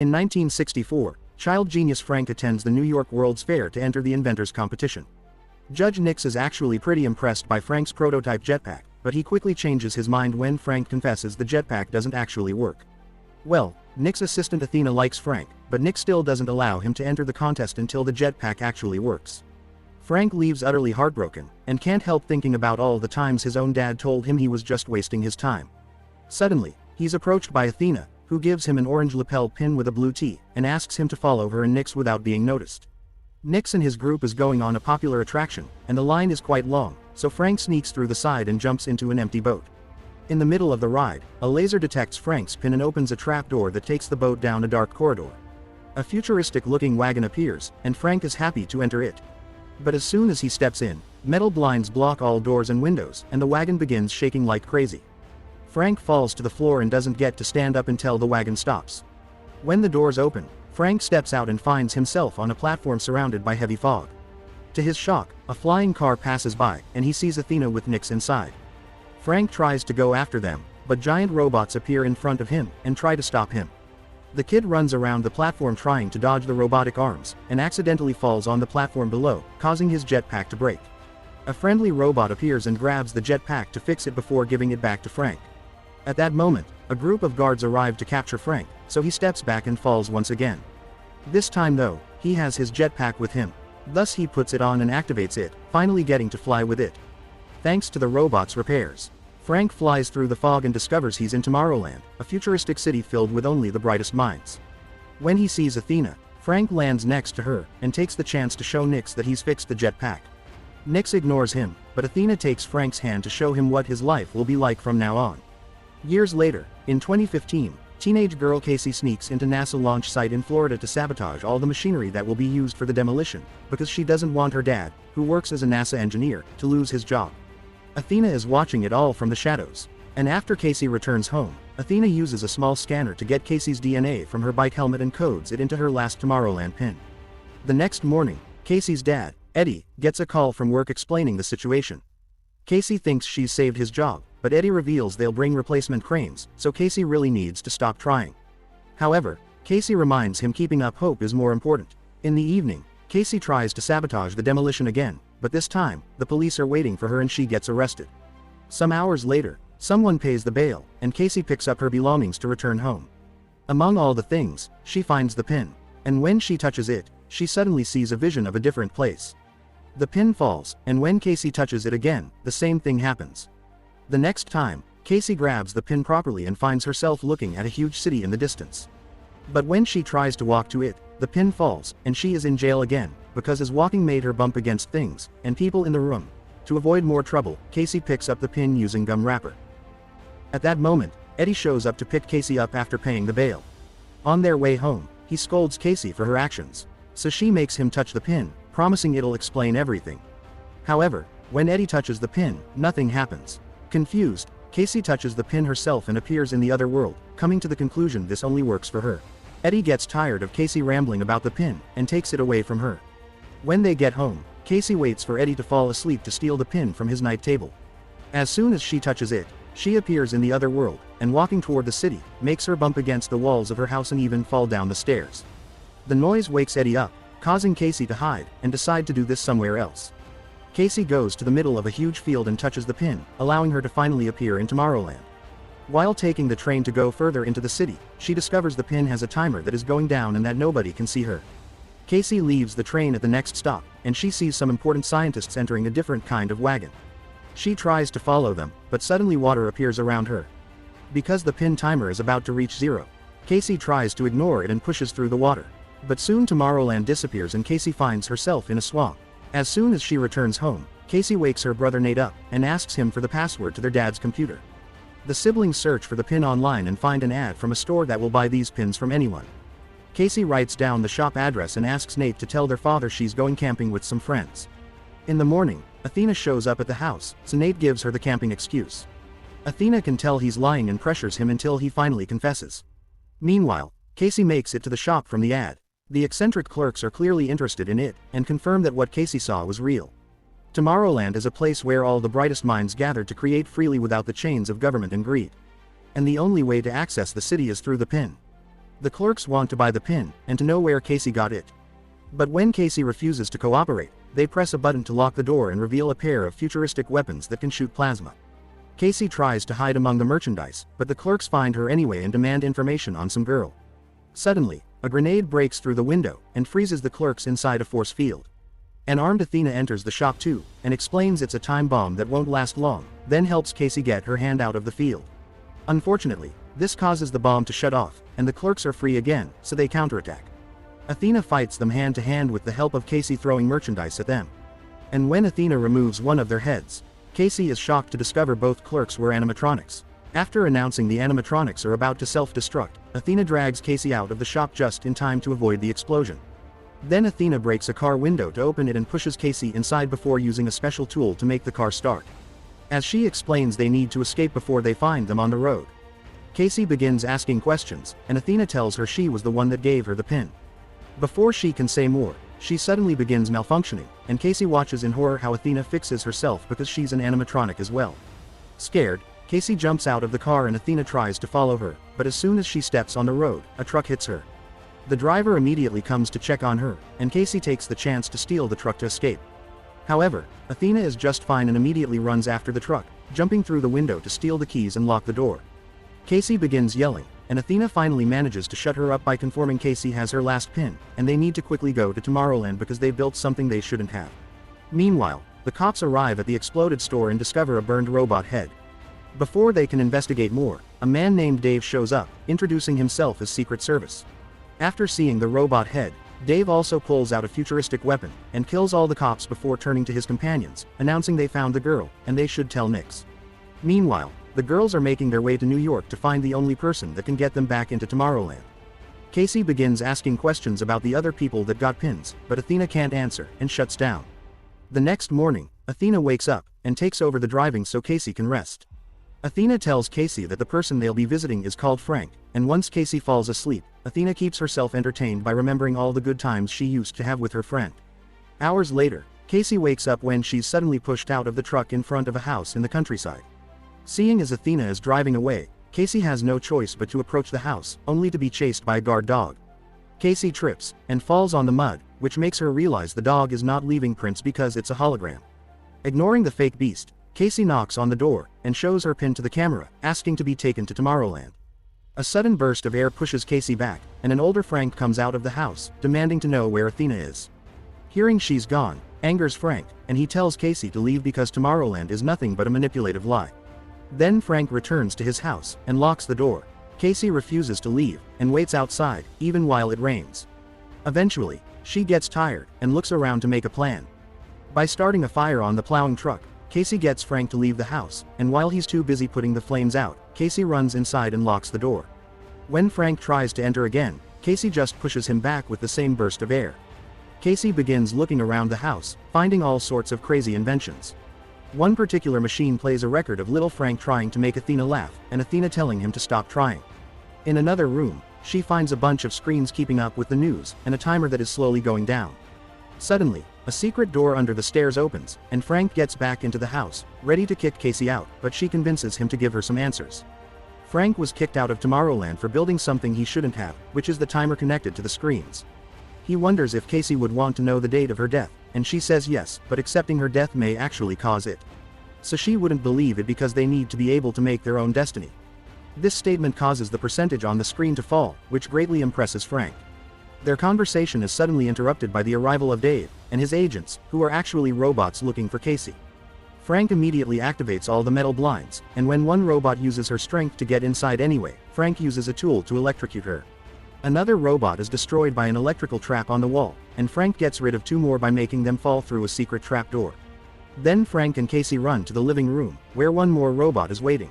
In 1964, child genius Frank attends the New York World's Fair to enter the inventors competition. Judge Nix is actually pretty impressed by Frank's prototype jetpack, but he quickly changes his mind when Frank confesses the jetpack doesn't actually work. Well, Nick's assistant Athena likes Frank, but Nick still doesn't allow him to enter the contest until the jetpack actually works. Frank leaves utterly heartbroken, and can't help thinking about all the times his own dad told him he was just wasting his time. Suddenly, he's approached by Athena, who gives him an orange lapel pin with a blue T, and asks him to follow her and Nix without being noticed. Nix and his group is going on a popular attraction, and the line is quite long, so Frank sneaks through the side and jumps into an empty boat. In the middle of the ride, a laser detects Frank's pin and opens a trapdoor that takes the boat down a dark corridor. A futuristic-looking wagon appears, and Frank is happy to enter it. But as soon as he steps in, metal blinds block all doors and windows, and the wagon begins shaking like crazy. Frank falls to the floor and doesn't get to stand up until the wagon stops. When the doors open, Frank steps out and finds himself on a platform surrounded by heavy fog. To his shock, a flying car passes by, and he sees Athena with Nix inside. Frank tries to go after them, but giant robots appear in front of him and try to stop him. The kid runs around the platform trying to dodge the robotic arms, and accidentally falls on the platform below, causing his jetpack to break. A friendly robot appears and grabs the jetpack to fix it before giving it back to Frank. At that moment, a group of guards arrive to capture Frank, so he steps back and falls once again. This time though, he has his jetpack with him. Thus he puts it on and activates it, finally getting to fly with it. Thanks to the robot's repairs, Frank flies through the fog and discovers he's in Tomorrowland, a futuristic city filled with only the brightest minds. When he sees Athena, Frank lands next to her, and takes the chance to show Nix that he's fixed the jetpack. Nix ignores him, but Athena takes Frank's hand to show him what his life will be like from now on. Years later, in 2015, teenage girl Casey sneaks into NASA launch site in Florida to sabotage all the machinery that will be used for the demolition, because she doesn't want her dad, who works as a NASA engineer, to lose his job. Athena is watching it all from the shadows, and after Casey returns home, Athena uses a small scanner to get Casey's DNA from her bike helmet and codes it into her last Tomorrowland pin. The next morning, Casey's dad, Eddie, gets a call from work explaining the situation. Casey thinks she's saved his job, but Eddie reveals they'll bring replacement cranes, so Casey really needs to stop trying. However, Casey reminds him keeping up hope is more important. In the evening, Casey tries to sabotage the demolition again, but this time, the police are waiting for her and she gets arrested. Some hours later, someone pays the bail, and Casey picks up her belongings to return home. Among all the things, she finds the pin, and when she touches it, she suddenly sees a vision of a different place. The pin falls, and when Casey touches it again, the same thing happens. The next time, Casey grabs the pin properly and finds herself looking at a huge city in the distance. But when she tries to walk to it, the pin falls, and she is in jail again, because his walking made her bump against things, and people in the room. To avoid more trouble, Casey picks up the pin using gum wrapper. At that moment, Eddie shows up to pick Casey up after paying the bail. On their way home, he scolds Casey for her actions, so she makes him touch the pin, promising it'll explain everything. However, when Eddie touches the pin, nothing happens. Confused, Casey touches the pin herself and appears in the other world, coming to the conclusion this only works for her. Eddie gets tired of Casey rambling about the pin, and takes it away from her. When they get home, Casey waits for Eddie to fall asleep to steal the pin from his night table. As soon as she touches it, she appears in the other world, and walking toward the city, makes her bump against the walls of her house and even fall down the stairs. The noise wakes Eddie up, causing Casey to hide, and decide to do this somewhere else. Casey goes to the middle of a huge field and touches the pin, allowing her to finally appear in Tomorrowland. While taking the train to go further into the city, she discovers the pin has a timer that is going down and that nobody can see her. Casey leaves the train at the next stop, and she sees some important scientists entering a different kind of wagon. She tries to follow them, but suddenly water appears around her. Because the pin timer is about to reach 0, Casey tries to ignore it and pushes through the water. But soon Tomorrowland disappears and Casey finds herself in a swamp. As soon as she returns home, Casey wakes her brother Nate up, and asks him for the password to their dad's computer. The siblings search for the pin online and find an ad from a store that will buy these pins from anyone. Casey writes down the shop address and asks Nate to tell their father she's going camping with some friends. In the morning, Athena shows up at the house, so Nate gives her the camping excuse. Athena can tell he's lying and pressures him until he finally confesses. Meanwhile, Casey makes it to the shop from the ad. The eccentric clerks are clearly interested in it, and confirm that what Casey saw was real. Tomorrowland is a place where all the brightest minds gather to create freely without the chains of government and greed. And the only way to access the city is through the pin. The clerks want to buy the pin, and to know where Casey got it. But when Casey refuses to cooperate, they press a button to lock the door and reveal a pair of futuristic weapons that can shoot plasma. Casey tries to hide among the merchandise, but the clerks find her anyway and demand information on some girl. Suddenly, a grenade breaks through the window, and freezes the clerks inside a force field. An armed Athena enters the shop too, and explains it's a time bomb that won't last long, then helps Casey get her hand out of the field. Unfortunately, this causes the bomb to shut off, and the clerks are free again, so they counterattack. Athena fights them hand to hand with the help of Casey throwing merchandise at them. And when Athena removes one of their heads, Casey is shocked to discover both clerks were animatronics. After announcing the animatronics are about to self-destruct, Athena drags Casey out of the shop just in time to avoid the explosion. Then Athena breaks a car window to open it and pushes Casey inside before using a special tool to make the car start. As she explains, they need to escape before they find them on the road. Casey begins asking questions, and Athena tells her she was the one that gave her the pin. Before she can say more, she suddenly begins malfunctioning, and Casey watches in horror how Athena fixes herself because she's an animatronic as well. Scared, Casey jumps out of the car and Athena tries to follow her, but as soon as she steps on the road, a truck hits her. The driver immediately comes to check on her, and Casey takes the chance to steal the truck to escape. However, Athena is just fine and immediately runs after the truck, jumping through the window to steal the keys and lock the door. Casey begins yelling, and Athena finally manages to shut her up by confirming Casey has her last pin, and they need to quickly go to Tomorrowland because they built something they shouldn't have. Meanwhile, the cops arrive at the exploded store and discover a burned robot head. Before they can investigate more, a man named Dave shows up, introducing himself as Secret Service. After seeing the robot head, Dave also pulls out a futuristic weapon, and kills all the cops before turning to his companions, announcing they found the girl, and they should tell Nix. Meanwhile, the girls are making their way to New York to find the only person that can get them back into Tomorrowland. Casey begins asking questions about the other people that got pins, but Athena can't answer, and shuts down. The next morning, Athena wakes up, and takes over the driving so Casey can rest. Athena tells Casey that the person they'll be visiting is called Frank, and once Casey falls asleep, Athena keeps herself entertained by remembering all the good times she used to have with her friend. Hours later, Casey wakes up when she's suddenly pushed out of the truck in front of a house in the countryside. Seeing as Athena is driving away, Casey has no choice but to approach the house, only to be chased by a guard dog. Casey trips, and falls on the mud, which makes her realize the dog is not leaving prints because it's a hologram. Ignoring the fake beast, Casey knocks on the door, and shows her pin to the camera, asking to be taken to Tomorrowland. A sudden burst of air pushes Casey back, and an older Frank comes out of the house, demanding to know where Athena is. Hearing she's gone, angers Frank, and he tells Casey to leave because Tomorrowland is nothing but a manipulative lie. Then Frank returns to his house, and locks the door. Casey refuses to leave, and waits outside, even while it rains. Eventually, she gets tired, and looks around to make a plan. By starting a fire on the plowing truck, Casey gets Frank to leave the house, and while he's too busy putting the flames out, Casey runs inside and locks the door. When Frank tries to enter again, Casey just pushes him back with the same burst of air. Casey begins looking around the house, finding all sorts of crazy inventions. One particular machine plays a record of little Frank trying to make Athena laugh, and Athena telling him to stop trying. In another room, she finds a bunch of screens keeping up with the news, and a timer that is slowly going down. Suddenly, a secret door under the stairs opens, and Frank gets back into the house, ready to kick Casey out, but she convinces him to give her some answers. Frank was kicked out of Tomorrowland for building something he shouldn't have, which is the timer connected to the screens. He wonders if Casey would want to know the date of her death, and she says yes, but accepting her death may actually cause it. So she wouldn't believe it because they need to be able to make their own destiny. This statement causes the percentage on the screen to fall, which greatly impresses Frank. Their conversation is suddenly interrupted by the arrival of Dave, and his agents, who are actually robots looking for Casey. Frank immediately activates all the metal blinds, and when one robot uses her strength to get inside anyway, Frank uses a tool to electrocute her. Another robot is destroyed by an electrical trap on the wall, and Frank gets rid of two more by making them fall through a secret trapdoor. Then Frank and Casey run to the living room, where one more robot is waiting.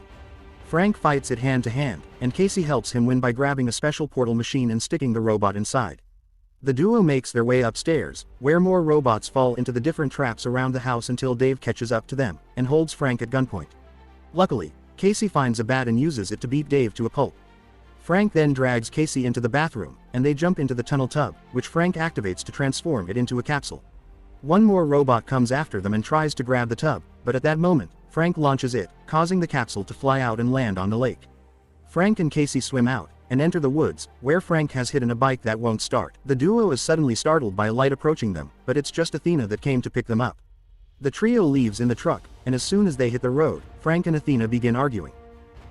Frank fights it hand to hand, and Casey helps him win by grabbing a special portal machine and sticking the robot inside. The duo makes their way upstairs, where more robots fall into the different traps around the house until Dave catches up to them, and holds Frank at gunpoint. Luckily, Casey finds a bat and uses it to beat Dave to a pulp. Frank then drags Casey into the bathroom, and they jump into the tunnel tub, which Frank activates to transform it into a capsule. One more robot comes after them and tries to grab the tub, but at that moment, Frank launches it, causing the capsule to fly out and land on the lake. Frank and Casey swim out, and enter the woods, where Frank has hidden a bike that won't start. The duo is suddenly startled by a light approaching them, but it's just Athena that came to pick them up. The trio leaves in the truck, and as soon as they hit the road, Frank and Athena begin arguing.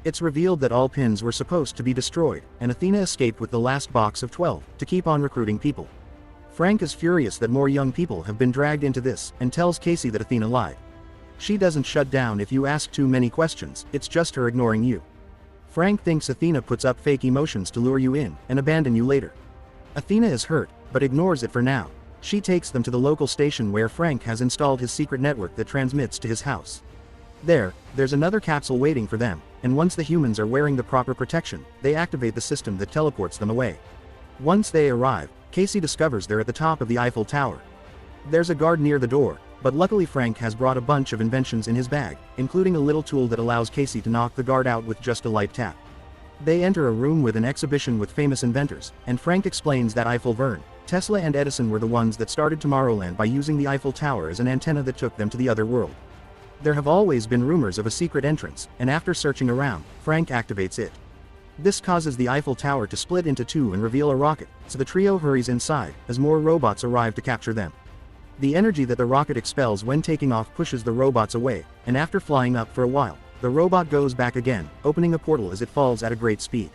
It's revealed that all pins were supposed to be destroyed, and Athena escaped with the last box of 12, to keep on recruiting people. Frank is furious that more young people have been dragged into this, and tells Casey that Athena lied. She doesn't shut down if you ask too many questions, it's just her ignoring you. Frank thinks Athena puts up fake emotions to lure you in, and abandon you later. Athena is hurt, but ignores it for now. She takes them to the local station where Frank has installed his secret network that transmits to his house. There's another capsule waiting for them, and once the humans are wearing the proper protection, they activate the system that teleports them away. Once they arrive, Casey discovers they're at the top of the Eiffel Tower. There's a guard near the door, but luckily Frank has brought a bunch of inventions in his bag, including a little tool that allows Casey to knock the guard out with just a light tap. They enter a room with an exhibition with famous inventors, and Frank explains that Eiffel Verne, Tesla and Edison were the ones that started Tomorrowland by using the Eiffel Tower as an antenna that took them to the other world. There have always been rumors of a secret entrance, and after searching around, Frank activates it. This causes the Eiffel Tower to split into two and reveal a rocket, so the trio hurries inside, as more robots arrive to capture them. The energy that the rocket expels when taking off pushes the robots away, and after flying up for a while, the robot goes back again, opening a portal as it falls at a great speed.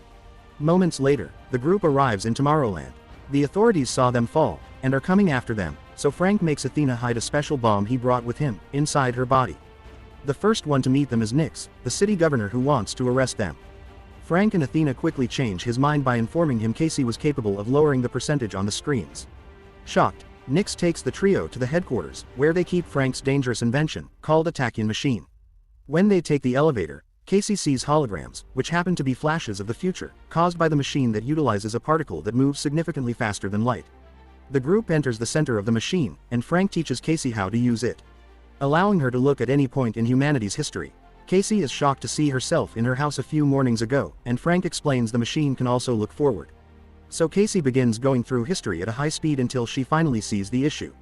Moments later, the group arrives in Tomorrowland. The authorities saw them fall, and are coming after them, so Frank makes Athena hide a special bomb he brought with him, inside her body. The first one to meet them is Nix, the city governor who wants to arrest them. Frank and Athena quickly change his mind by informing him Casey was capable of lowering the percentage on the screens. Shocked, Nix takes the trio to the headquarters, where they keep Frank's dangerous invention, called a tachyon machine. When they take the elevator, Casey sees holograms, which happen to be flashes of the future, caused by the machine that utilizes a particle that moves significantly faster than light. The group enters the center of the machine, and Frank teaches Casey how to use it. Allowing her to look at any point in humanity's history, Casey is shocked to see herself in her house a few mornings ago, and Frank explains the machine can also look forward. So Casey begins going through history at a high speed until she finally sees the issue.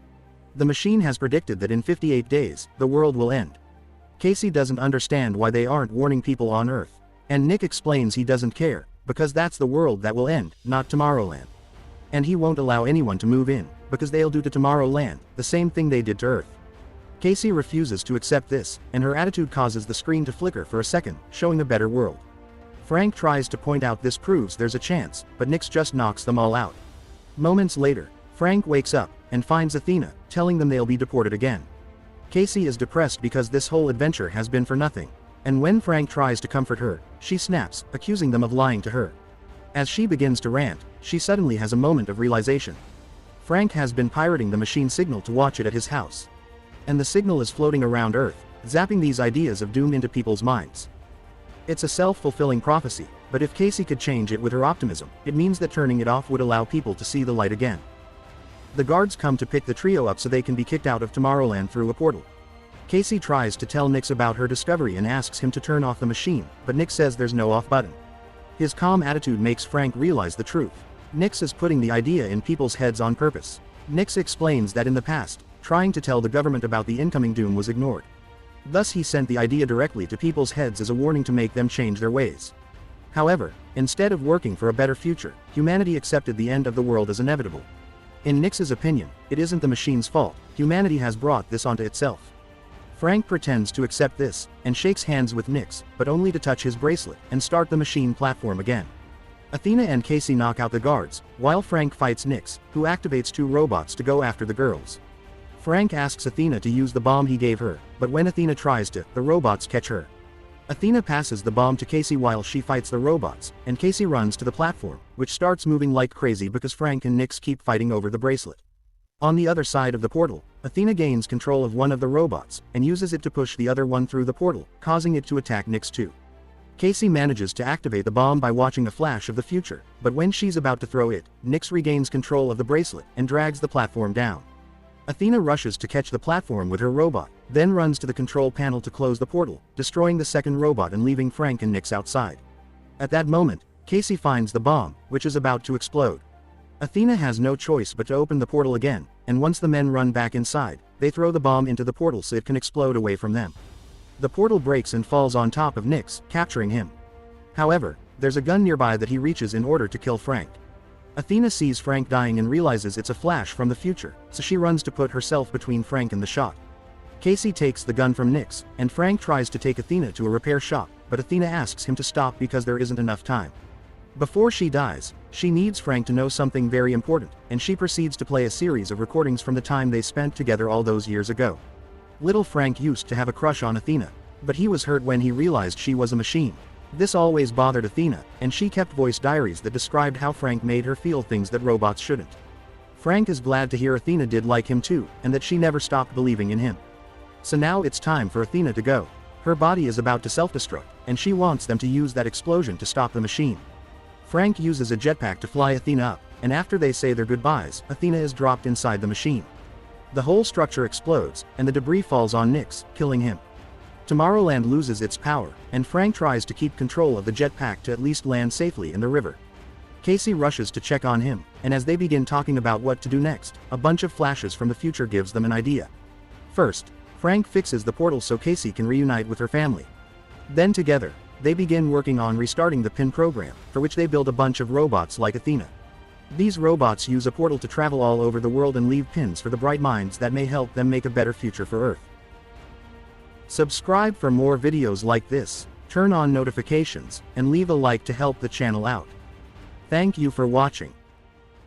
The machine has predicted that in 58 days, the world will end. Casey doesn't understand why they aren't warning people on Earth. And Nick explains he doesn't care, because that's the world that will end, not Tomorrowland. And he won't allow anyone to move in, because they'll do to Tomorrowland the same thing they did to Earth. Casey refuses to accept this, and her attitude causes the screen to flicker for a second, showing a better world. Frank tries to point out this proves there's a chance, but Nix just knocks them all out. Moments later, Frank wakes up, and finds Athena, telling them they'll be deported again. Casey is depressed because this whole adventure has been for nothing, and when Frank tries to comfort her, she snaps, accusing them of lying to her. As she begins to rant, she suddenly has a moment of realization. Frank has been pirating the machine signal to watch it at his house. And the signal is floating around Earth, zapping these ideas of doom into people's minds. It's a self-fulfilling prophecy, but if Casey could change it with her optimism, it means that turning it off would allow people to see the light again. The guards come to pick the trio up so they can be kicked out of Tomorrowland through a portal. Casey tries to tell Nix about her discovery and asks him to turn off the machine, but Nix says there's no off button. His calm attitude makes Frank realize the truth. Nix is putting the idea in people's heads on purpose. Nix explains that in the past, trying to tell the government about the incoming doom was ignored. Thus he sent the idea directly to people's heads as a warning to make them change their ways. However, instead of working for a better future, humanity accepted the end of the world as inevitable. In Nix's opinion, it isn't the machine's fault, humanity has brought this onto itself. Frank pretends to accept this, and shakes hands with Nix, but only to touch his bracelet, and start the machine platform again. Athena and Casey knock out the guards, while Frank fights Nix, who activates two robots to go after the girls. Frank asks Athena to use the bomb he gave her, but when Athena tries to, the robots catch her. Athena passes the bomb to Casey while she fights the robots, and Casey runs to the platform, which starts moving like crazy because Frank and Nix keep fighting over the bracelet. On the other side of the portal, Athena gains control of one of the robots, and uses it to push the other one through the portal, causing it to attack Nix too. Casey manages to activate the bomb by watching a flash of the future, but when she's about to throw it, Nix regains control of the bracelet, and drags the platform down. Athena rushes to catch the platform with her robot, then runs to the control panel to close the portal, destroying the second robot and leaving Frank and Nix outside. At that moment, Casey finds the bomb, which is about to explode. Athena has no choice but to open the portal again, and once the men run back inside, they throw the bomb into the portal so it can explode away from them. The portal breaks and falls on top of Nix, capturing him. However, there's a gun nearby that he reaches in order to kill Frank. Athena sees Frank dying and realizes it's a flash from the future, so she runs to put herself between Frank and the shot. Casey takes the gun from Nyx, and Frank tries to take Athena to a repair shop, but Athena asks him to stop because there isn't enough time. Before she dies, she needs Frank to know something very important, and she proceeds to play a series of recordings from the time they spent together all those years ago. Little Frank used to have a crush on Athena, but he was hurt when he realized she was a machine. This always bothered Athena, and she kept voice diaries that described how Frank made her feel things that robots shouldn't. Frank is glad to hear Athena did like him too, and that she never stopped believing in him. So now it's time for Athena to go. Her body is about to self-destruct, and she wants them to use that explosion to stop the machine. Frank uses a jetpack to fly Athena up, and after they say their goodbyes, Athena is dropped inside the machine. The whole structure explodes, and the debris falls on Nyx, killing him. Tomorrowland loses its power, and Frank tries to keep control of the jetpack to at least land safely in the river. Casey rushes to check on him, and as they begin talking about what to do next, a bunch of flashes from the future gives them an idea. First, Frank fixes the portal so Casey can reunite with her family. Then together, they begin working on restarting the PIN program, for which they build a bunch of robots like Athena. These robots use a portal to travel all over the world and leave pins for the bright minds that may help them make a better future for Earth. Subscribe for more videos like this, turn on notifications, and leave a like to help the channel out. Thank you for watching.